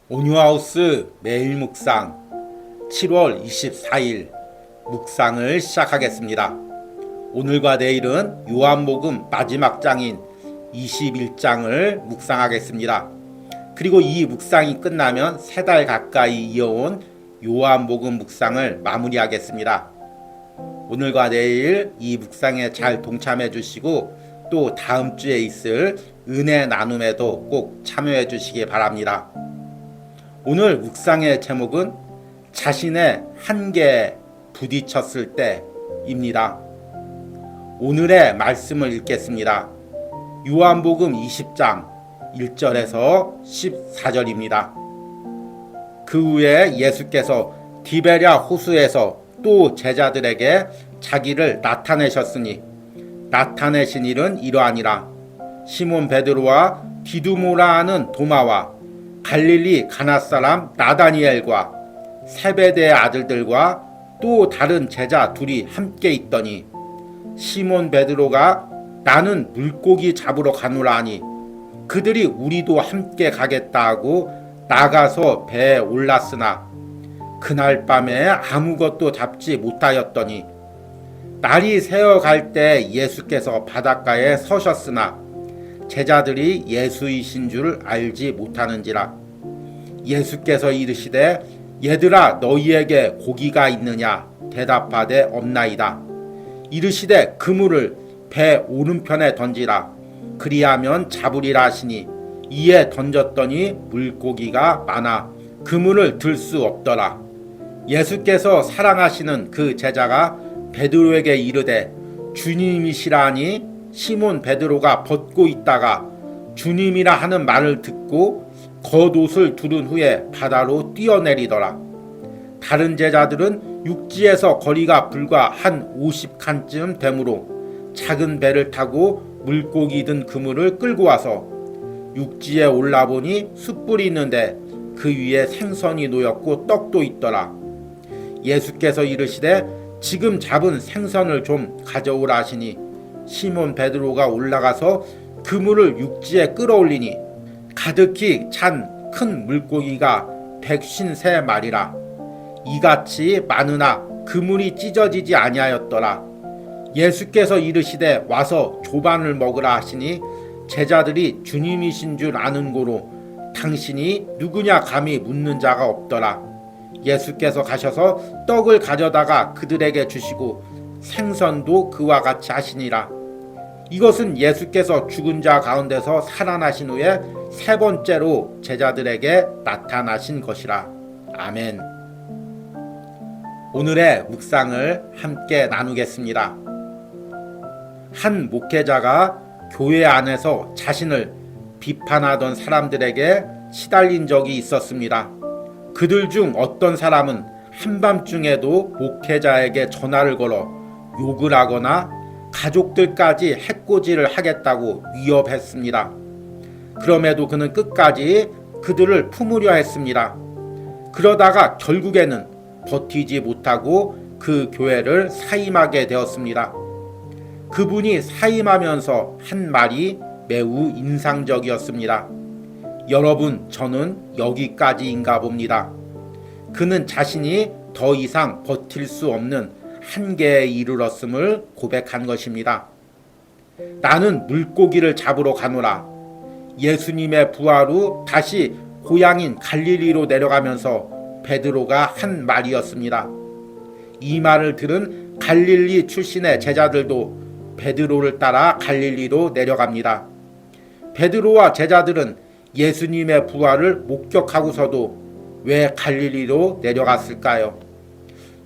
온유하우스 매일 묵상 7월 24일 묵상을 시작하겠습니다. 오늘과 내일은 요한복음 마지막 장인 21장을 묵상하겠습니다. 그리고 이 묵상이 끝나면 3달 가까이 이어온 요한복음 묵상을 마무리하겠습니다. 오늘과 내일 이 묵상에 잘 동참해 주시고 또 다음 주에 있을 은혜 나눔에도 꼭 참여해 주시기 바랍니다. 오늘 묵상의 제목은 자신의 한계에 부딪혔을 때입니다. 오늘의 말씀을 읽겠습니다. 요한복음 20장 1절에서 14절입니다. 그 후에 예수께서 디베랴 호수에서 또 제자들에게 자기를 나타내셨으니 나타내신 일은 이러하니라. 시몬 베드로와 디두모라 하는 도마와 갈릴리 가나 사람 나다니엘과 세베대의 아들들과 또 다른 제자 둘이 함께 있더니 시몬 베드로가 나는 물고기 잡으러 가노라 하니 그들이 우리도 함께 가겠다 하고 나가서 배에 올랐으나 그날 밤에 아무것도 잡지 못하였더니 날이 새어갈 때 예수께서 바닷가에 서셨으나 제자들이 예수이신 줄 알지 못하는지라. 예수께서 이르시되 얘들아 너희에게 고기가 있느냐 대답하되 없나이다. 이르시되 그물을 배 오른편에 던지라. 그리하면 잡으리라 하시니 이에 던졌더니 물고기가 많아 그물을 들 수 없더라. 예수께서 사랑하시는 그 제자가 베드로에게 이르되 주님이시라 하니 시몬 베드로가 벗고 있다가 주님이라 하는 말을 듣고 겉옷을 두른 후에 바다로 뛰어내리더라. 다른 제자들은 육지에서 거리가 불과 한 50칸쯤 되므로 작은 배를 타고 물고기 든 그물을 끌고 와서 육지에 올라보니 숯불이 있는데 그 위에 생선이 놓였고 떡도 있더라. 예수께서 이르시되 지금 잡은 생선을 좀 가져오라 하시니 시몬 베드로가 올라가서 그물을 육지에 끌어올리니 가득히 찬 큰 물고기가 153마리라. 이같이 많으나 그물이 찢어지지 아니하였더라. 예수께서 이르시되 와서 조반을 먹으라 하시니 제자들이 주님이신 줄 아는 고로 당신이 누구냐 감히 묻는 자가 없더라. 예수께서 가셔서 떡을 가져다가 그들에게 주시고 생선도 그와 같이 하시니라. 이것은 예수께서 죽은 자 가운데서 살아나신 후에 3번째로 제자들에게 나타나신 것이라. 아멘. 오늘의 묵상을 함께 나누겠습니다. 한 목회자가 교회 안에서 자신을 비판하던 사람들에게 시달린 적이 있었습니다. 그들 중 어떤 사람은 한밤중에도 목회자에게 전화를 걸어 욕을 하거나 가족들까지 해코지를 하겠다고 위협했습니다. 그럼에도 그는 끝까지 그들을 품으려 했습니다. 그러다가 결국에는 버티지 못하고 그 교회를 사임하게 되었습니다. 그분이 사임하면서 한 말이 매우 인상적이었습니다. 여러분, 저는 여기까지인가 봅니다. 그는 자신이 더 이상 버틸 수 없는 한계에 이르렀음을 고백한 것입니다. 나는 물고기를 잡으러 가노라. 예수님의 부활 후 다시 고향인 갈릴리로 내려가면서 베드로가 한 말이었습니다. 이 말을 들은 갈릴리 출신의 제자들도 베드로를 따라 갈릴리로 내려갑니다. 베드로와 제자들은 예수님의 부활을 목격하고서도 왜 갈릴리로 내려갔을까요?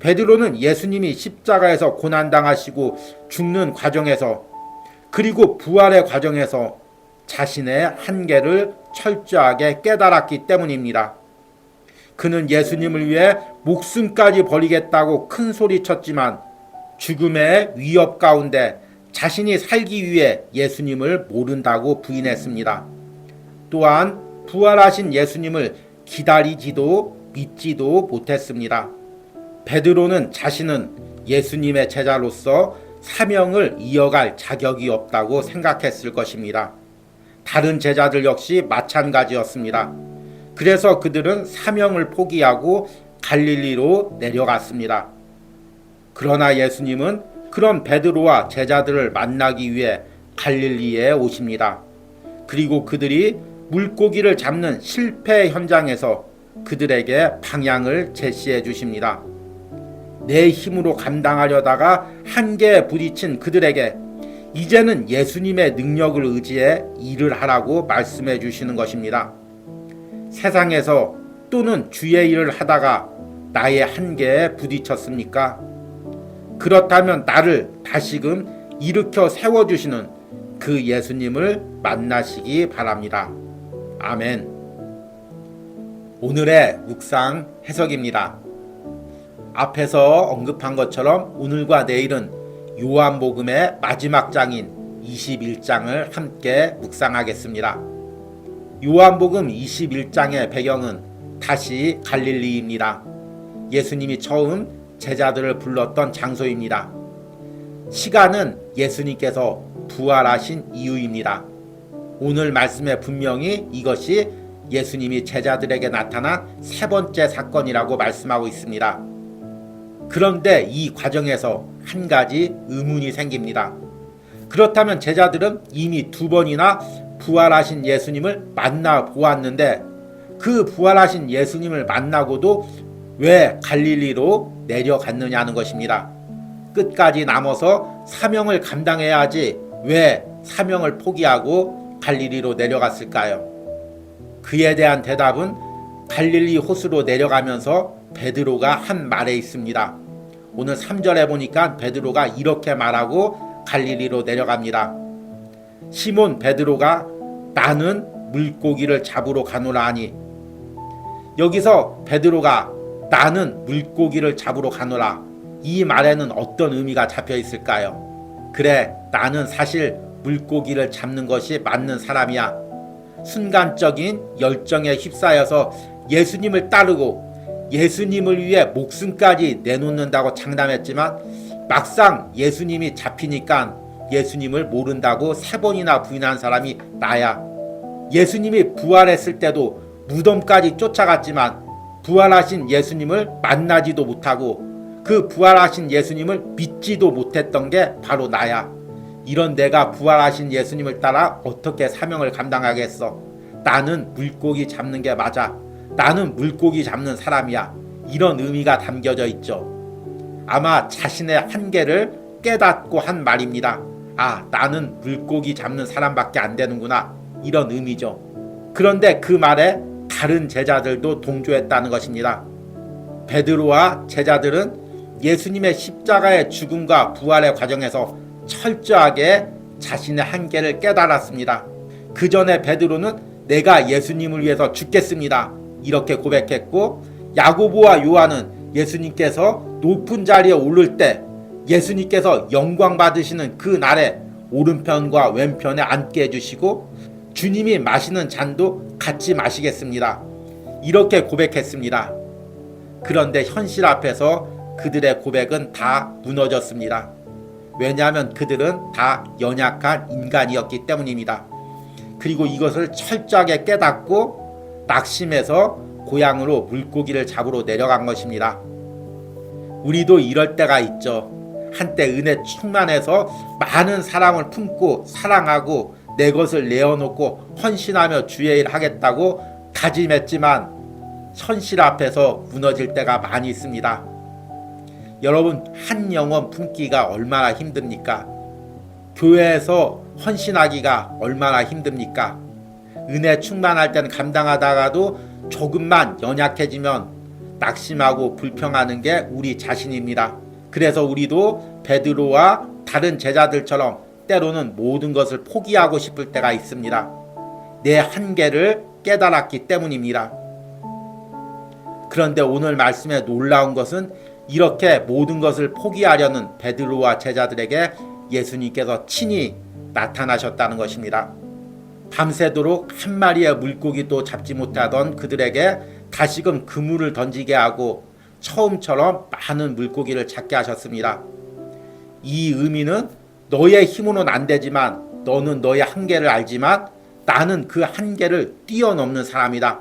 베드로는 예수님이 십자가에서 고난당하시고 죽는 과정에서 그리고 부활의 과정에서 자신의 한계를 철저하게 깨달았기 때문입니다. 그는 예수님을 위해 목숨까지 버리겠다고 큰 소리쳤지만 죽음의 위협 가운데 자신이 살기 위해 예수님을 모른다고 부인했습니다. 또한 부활하신 예수님을 기다리지도 믿지도 못했습니다. 베드로는 자신은 예수님의 제자로서 사명을 이어갈 자격이 없다고 생각했을 것입니다. 다른 제자들 역시 마찬가지였습니다. 그래서 그들은 사명을 포기하고 갈릴리로 내려갔습니다. 그러나 예수님은 그런 베드로와 제자들을 만나기 위해 갈릴리에 오십니다. 그리고 그들이 물고기를 잡는 실패 현장에서 그들에게 방향을 제시해 주십니다. 내 힘으로 감당하려다가 한계에 부딪힌 그들에게 이제는 예수님의 능력을 의지해 일을 하라고 말씀해 주시는 것입니다. 세상에서 또는 주의 일을 하다가 나의 한계에 부딪혔습니까? 그렇다면 나를 다시금 일으켜 세워주시는 그 예수님을 만나시기 바랍니다. 아멘. 오늘의 묵상 해석입니다. 앞에서 언급한 것처럼 오늘과 내일은 요한복음의 마지막 장인 21장을 함께 묵상하겠습니다. 요한복음 21장의 배경은 다시 갈릴리입니다. 예수님이 처음 제자들을 불렀던 장소입니다. 시간은 예수님께서 부활하신 이유입니다. 오늘 말씀에 분명히 이것이 예수님이 제자들에게 나타난 세 번째 사건이라고 말씀하고 있습니다. 그런데 이 과정에서 한 가지 의문이 생깁니다. 그렇다면 제자들은 이미 두 번이나 부활하신 예수님을 만나보았는데 그 부활하신 예수님을 만나고도 왜 갈릴리로 내려갔느냐는 것입니다. 끝까지 남아서 사명을 감당해야지 왜 사명을 포기하고 갈릴리로 내려갔을까요? 그에 대한 대답은 갈릴리 호수로 내려가면서 베드로가 한 말에 있습니다. 오늘 3절에 보니까 베드로가 이렇게 말하고 갈릴리로 내려갑니다. 시몬 베드로가 나는 물고기를 잡으러 가노라 하니, 여기서 베드로가 나는 물고기를 잡으러 가노라, 이 말에는 어떤 의미가 잡혀 있을까요? 그래, 나는 사실 물고기를 잡는 것이 맞는 사람이야. 순간적인 열정에 휩싸여서 예수님을 따르고 예수님을 위해 목숨까지 내놓는다고 장담했지만 막상 예수님이 잡히니까 예수님을 모른다고 3번이나 부인한 사람이 나야. 예수님이 부활했을 때도 무덤까지 쫓아갔지만 부활하신 예수님을 만나지도 못하고 그 부활하신 예수님을 믿지도 못했던 게 바로 나야. 이런 내가 부활하신 예수님을 따라 어떻게 사명을 감당하겠어? 나는 물고기 잡는 게 맞아. 나는 물고기 잡는 사람이야. 이런 의미가 담겨져 있죠. 아마 자신의 한계를 깨닫고 한 말입니다. 아, 나는 물고기 잡는 사람밖에 안 되는구나. 이런 의미죠. 그런데 그 말에 다른 제자들도 동조했다는 것입니다. 베드로와 제자들은 예수님의 십자가의 죽음과 부활의 과정에서 철저하게 자신의 한계를 깨달았습니다. 그 전에 베드로는 내가 예수님을 위해서 죽겠습니다, 이렇게 고백했고, 야고보와 요한은 예수님께서 높은 자리에 오를 때 예수님께서 영광 받으시는 그 날에 오른편과 왼편에 앉게 해주시고 주님이 마시는 잔도 같이 마시겠습니다, 이렇게 고백했습니다. 그런데 현실 앞에서 그들의 고백은 다 무너졌습니다. 왜냐하면 그들은 다 연약한 인간이었기 때문입니다. 그리고 이것을 철저하게 깨닫고 낙심해서 고향으로 물고기를 잡으러 내려간 것입니다. 우리도 이럴 때가 있죠. 한때 은혜 충만해서 많은 사랑을 품고 사랑하고 내 것을 내어놓고 헌신하며 주의 일 하겠다고 다짐했지만 현실 앞에서 무너질 때가 많이 있습니다. 여러분, 한 영혼 품기가 얼마나 힘듭니까? 교회에서 헌신하기가 얼마나 힘듭니까? 은혜 충만할 때는 감당하다가도 조금만 연약해지면 낙심하고 불평하는 게 우리 자신입니다. 그래서 우리도 베드로와 다른 제자들처럼 때로는 모든 것을 포기하고 싶을 때가 있습니다. 내 한계를 깨달았기 때문입니다. 그런데 오늘 말씀에 놀라운 것은 이렇게 모든 것을 포기하려는 베드로와 제자들에게 예수님께서 친히 나타나셨다는 것입니다. 밤새도록 한 마리의 물고기도 잡지 못하던 그들에게 다시금 그물을 던지게 하고 처음처럼 많은 물고기를 잡게 하셨습니다. 이 의미는 너의 힘으로는 안 되지만 너는 너의 한계를 알지만 나는 그 한계를 뛰어넘는 사람이다.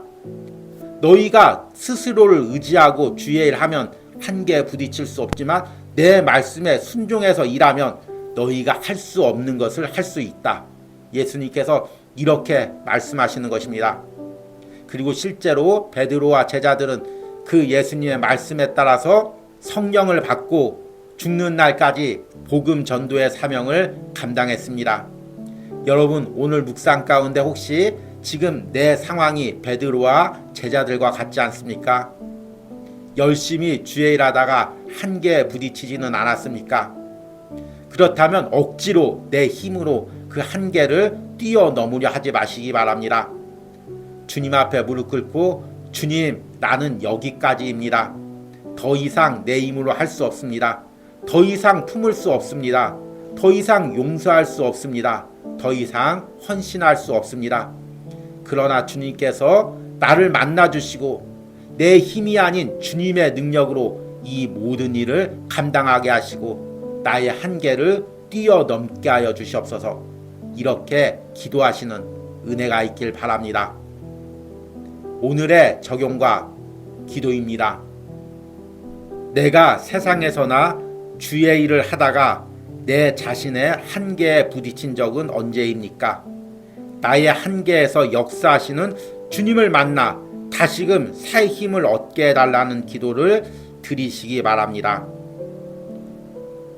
너희가 스스로를 의지하고 주의 일하면 한계에 부딪힐 수 없지만 내 말씀에 순종해서 일하면 너희가 할 수 없는 것을 할 수 있다. 예수님께서 이렇게 말씀하시는 것입니다. 그리고 실제로 베드로와 제자들은 그 예수님의 말씀에 따라서 성령을 받고 죽는 날까지 복음 전도의 사명을 감당했습니다. 여러분, 오늘 묵상 가운데 혹시 지금 내 상황이 베드로와 제자들과 같지 않습니까? 열심히 주의 일하다가 한계에 부딪히지는 않았습니까? 그렇다면 억지로 내 힘으로 그 한계를 뛰어넘으려 하지 마시기 바랍니다. 주님 앞에 무릎 꿇고 주님, 나는 여기까지입니다. 더 이상 내 힘으로 할 수 없습니다. 더 이상 품을 수 없습니다. 더 이상 용서할 수 없습니다. 더 이상 헌신할 수 없습니다. 그러나 주님께서 나를 만나주시고 내 힘이 아닌 주님의 능력으로 이 모든 일을 감당하게 하시고 나의 한계를 뛰어넘게 하여 주시옵소서. 이렇게 기도하시는 은혜가 있길 바랍니다. 오늘의 적용과 기도입니다. 내가 세상에서나 주의 일을 하다가 내 자신의 한계에 부딪힌 적은 언제입니까? 나의 한계에서 역사하시는 주님을 만나 다시금 새 힘을 얻게 해달라는 기도를 드리시기 바랍니다.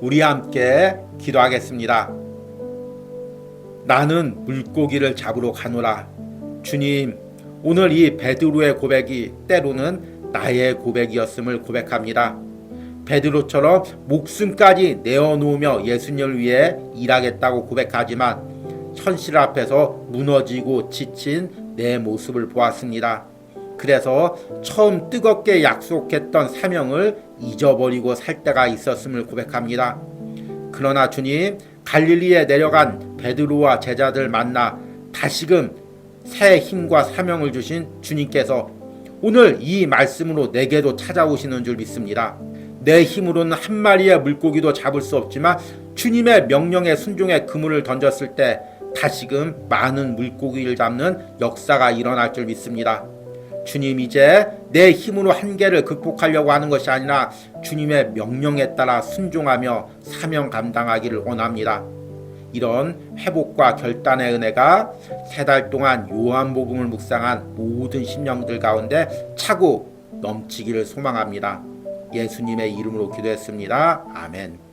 우리 함께 기도하겠습니다. 나는 물고기를 잡으러 가노라. 주님, 오늘 이 베드로의 고백이 때로는 나의 고백이었음을 고백합니다. 베드로처럼 목숨까지 내어놓으며 예수님을 위해 일하겠다고 고백하지만 현실 앞에서 무너지고 지친 내 모습을 보았습니다. 그래서 처음 뜨겁게 약속했던 사명을 잊어버리고 살 때가 있었음을 고백합니다. 그러나 주님, 갈릴리에 내려간 베드로와 제자들 만나 다시금 새 힘과 사명을 주신 주님께서 오늘 이 말씀으로 내게도 찾아오시는 줄 믿습니다. 내 힘으로는 한 마리의 물고기도 잡을 수 없지만 주님의 명령에 순종해 그물을 던졌을 때 다시금 많은 물고기를 잡는 역사가 일어날 줄 믿습니다. 주님, 이제 내 힘으로 한계를 극복하려고 하는 것이 아니라 주님의 명령에 따라 순종하며 사명 감당하기를 원합니다. 이런 회복과 결단의 은혜가 3달 동안 요한복음을 묵상한 모든 심령들 가운데 차고 넘치기를 소망합니다. 예수님의 이름으로 기도했습니다. 아멘.